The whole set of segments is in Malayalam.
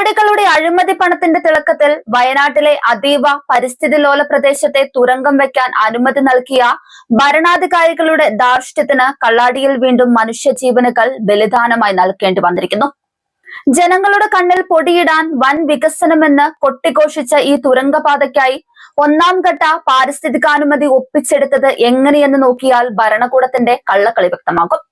കോടികളുടെ അഴിമതി പണത്തിന്റെ തിളക്കത്തിൽ വയനാട്ടിലെ അതീവ പരിസ്ഥിതി ലോല പ്രദേശത്തെ തുരങ്കം വെക്കാൻ അനുമതി നൽകിയ ഭരണാധികാരികളുടെ ധാർഷ്ട്യത്തിന് കള്ളാടിയിൽ വീണ്ടും മനുഷ്യജീവനുകൾ ബലിദാനമായി നൽകേണ്ടി വന്നിരിക്കുന്നു. ജനങ്ങളുടെ കണ്ണിൽ പൊടിയിടാൻ വൻ വികസനമെന്ന് കൊട്ടിഘോഷിച്ച ഈ തുരങ്കപാതയ്ക്കായി ഒന്നാം ഘട്ട പാരിസ്ഥിതികാനുമതി ഒപ്പിച്ചെടുത്തത് എങ്ങനെയെന്ന് നോക്കിയാൽ ഭരണകൂടത്തിന്റെ കള്ളക്കളി വ്യക്തമാകും.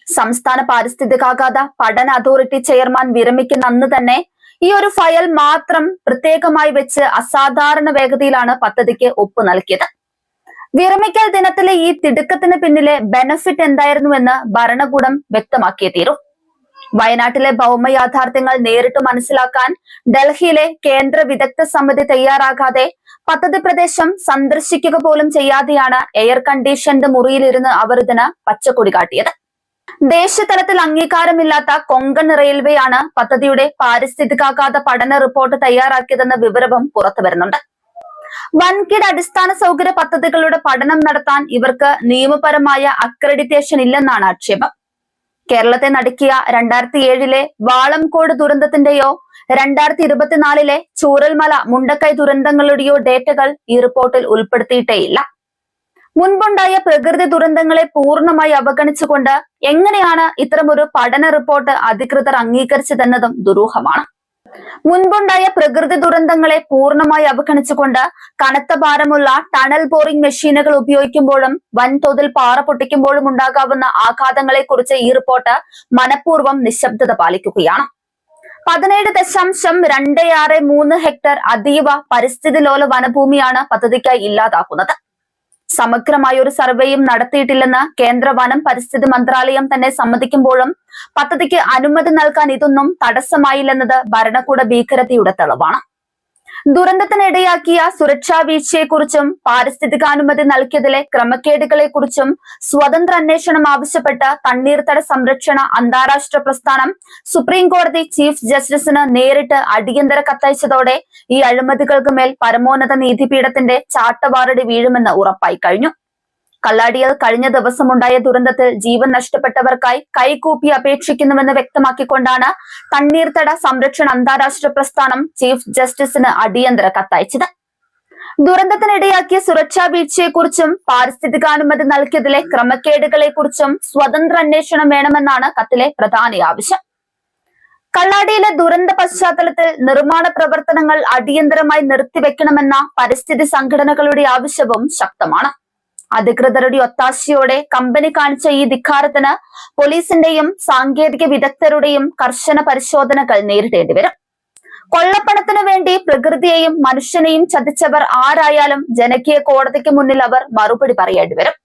സംസ്ഥാന പാരിസ്ഥിതികാഘാത പഠന അതോറിറ്റി ചെയർമാൻ വിരമിക്കുന്ന അന്ന് തന്നെ ഈ ഒരു ഫയൽ മാത്രം പ്രത്യേകമായി വെച്ച് അസാധാരണ വേഗതയിലാണ് പദ്ധതിക്ക് ഒപ്പ് നൽകിയത്. വിരമിക്കൽ ദിനത്തിലെ ഈ തിടുക്കത്തിന് പിന്നിലെ ബെനഫിറ്റ് എന്തായിരുന്നുവെന്ന് ഭരണകൂടം വ്യക്തമാക്കിയേ തീരൂ. വയനാട്ടിലെ ഭൗമ യാഥാർത്ഥ്യങ്ങൾ നേരിട്ട് മനസ്സിലാക്കാൻ ഡൽഹിയിലെ കേന്ദ്ര വിദഗ്ധ സമിതി തയ്യാറാകാതെ പദ്ധതി പ്രദേശം സന്ദർശിക്കുക പോലും ചെയ്യാതെയാണ് എയർ കണ്ടീഷൻഡ് മുറിയിലിരുന്ന് അവർ ഇതിന് പച്ചക്കൊടി കാട്ടിയത്. ദേശതലത്തിൽ അംഗീകാരമില്ലാത്ത കൊങ്കൺ റെയിൽവേയാണ് പദ്ധതിയുടെ പാരിസ്ഥിതികാഘാത പഠന റിപ്പോർട്ട് തയ്യാറാക്കിയതെന്ന വിവരവും പുറത്തു വരുന്നുണ്ട്. വൻകിട അടിസ്ഥാന സൗകര്യ പദ്ധതികളുടെ പഠനം നടത്താൻ ഇവർക്ക് നിയമപരമായ അക്രഡിറ്റേഷൻ ഇല്ലെന്നാണ് ആക്ഷേപം. കേരളത്തെ നടുക്കിയ 2007 വാളംകോട് ദുരന്തത്തിന്റെയോ 2024 ചൂരൽമല മുണ്ടക്കൈ ദുരന്തങ്ങളുടെയോ ഡേറ്റകൾ ഈ റിപ്പോർട്ടിൽ ഉൾപ്പെടുത്തിയിട്ടേയില്ല. മുൻപുണ്ടായ പ്രകൃതി ദുരന്തങ്ങളെ പൂർണ്ണമായി അവഗണിച്ചുകൊണ്ട് എങ്ങനെയാണ് ഇത്തരമൊരു പഠന റിപ്പോർട്ട് അധികൃതർ അംഗീകരിച്ചതെന്നതും ദുരൂഹമാണ്. മുൻപുണ്ടായ പ്രകൃതി ദുരന്തങ്ങളെ പൂർണ്ണമായി അവഗണിച്ചുകൊണ്ട് കനത്ത ഭാരമുള്ള ടണൽ ബോറിംഗ് മെഷീനുകൾ ഉപയോഗിക്കുമ്പോഴും വൻതോതിൽ പാറ പൊട്ടിക്കുമ്പോഴും ഉണ്ടാകാവുന്ന ആഘാതങ്ങളെ കുറിച്ച് ഈ റിപ്പോർട്ട് മനഃപൂർവ്വം നിശബ്ദത പാലിക്കുകയാണ്. 17.263 ഹെക്ടർ അതീവ പരിസ്ഥിതി ലോല വനഭൂമിയാണ് പദ്ധതിക്കായി ഇല്ലാതാക്കുന്നത്. സമഗ്രമായ ഒരു സർവേയും നടത്തിയിട്ടില്ലെന്ന് കേന്ദ്ര വനം പരിസ്ഥിതി മന്ത്രാലയം തന്നെ സമ്മതിക്കുമ്പോഴും പദ്ധതിക്ക് അനുമതി നൽകാൻ ഇതൊന്നും തടസ്സമായില്ലെന്നത് ഭരണകൂട ഭീകരതയുടെ തെളിവാണ്. ദുരന്തത്തിനിടയാക്കിയ സുരക്ഷാ വീഴ്ചയെക്കുറിച്ചും പാരിസ്ഥിതികാനുമതി നൽകിയതിലെ ക്രമക്കേടുകളെക്കുറിച്ചും സ്വതന്ത്ര അന്വേഷണം ആവശ്യപ്പെട്ട് തണ്ണീർത്തട സംരക്ഷണ അന്താരാഷ്ട്ര പ്രസ്ഥാനം സുപ്രീം കോടതി ചീഫ് ജസ്റ്റിസിന് നേരിട്ട് അടിയന്തര കത്തയച്ചതോടെ ഈ അഴിമതികൾക്ക് മേൽ പരമോന്നത നീതിപീഠത്തിന്റെ ചാട്ടവാറടി വീഴുമെന്ന് ഉറപ്പായി കഴിഞ്ഞു. കള്ളാടിയിൽ കഴിഞ്ഞ ദിവസമുണ്ടായ ദുരന്തത്തിൽ ജീവൻ നഷ്ടപ്പെട്ടവർക്കായി കൈകൂപ്പി അപേക്ഷിക്കുന്നുവെന്ന് വ്യക്തമാക്കിക്കൊണ്ടാണ് തണ്ണീർത്തട സംരക്ഷണ അന്താരാഷ്ട്ര പ്രസ്ഥാനം ചീഫ് ജസ്റ്റിസിന് അടിയന്തര കത്തയച്ചത്. ദുരന്തത്തിനിടയാക്കിയ സുരക്ഷാ വീഴ്ചയെക്കുറിച്ചും പാരിസ്ഥിതികാനുമതി നൽകിയതിലെ ക്രമക്കേടുകളെക്കുറിച്ചും സ്വതന്ത്ര അന്വേഷണം വേണമെന്നാണ് കത്തിലെ പ്രധാന ആവശ്യം. കള്ളാടിയിലെ ദുരന്ത പശ്ചാത്തലത്തിൽ നിർമ്മാണ പ്രവർത്തനങ്ങൾ അടിയന്തരമായി നിർത്തിവെക്കണമെന്ന പരിസ്ഥിതി സംഘടനകളുടെ ആവശ്യവും ശക്തമാണ്. അധികൃതരുടെ ഒത്താശയോടെ കമ്പനി കാണിച്ച ഈ ധിക്കാരത്തിന് പോലീസിന്റെയും സാങ്കേതിക വിദഗ്ധരുടെയും കർശന പരിശോധനകൾ നേരിടേണ്ടി വരും. കൊള്ളപ്പണത്തിനു വേണ്ടി പ്രകൃതിയെയും മനുഷ്യനെയും ചതിച്ചവർ ആരായാലും ജനകീയ കോടതിക്ക് മുന്നിൽ അവർ മറുപടി പറയേണ്ടി വരും.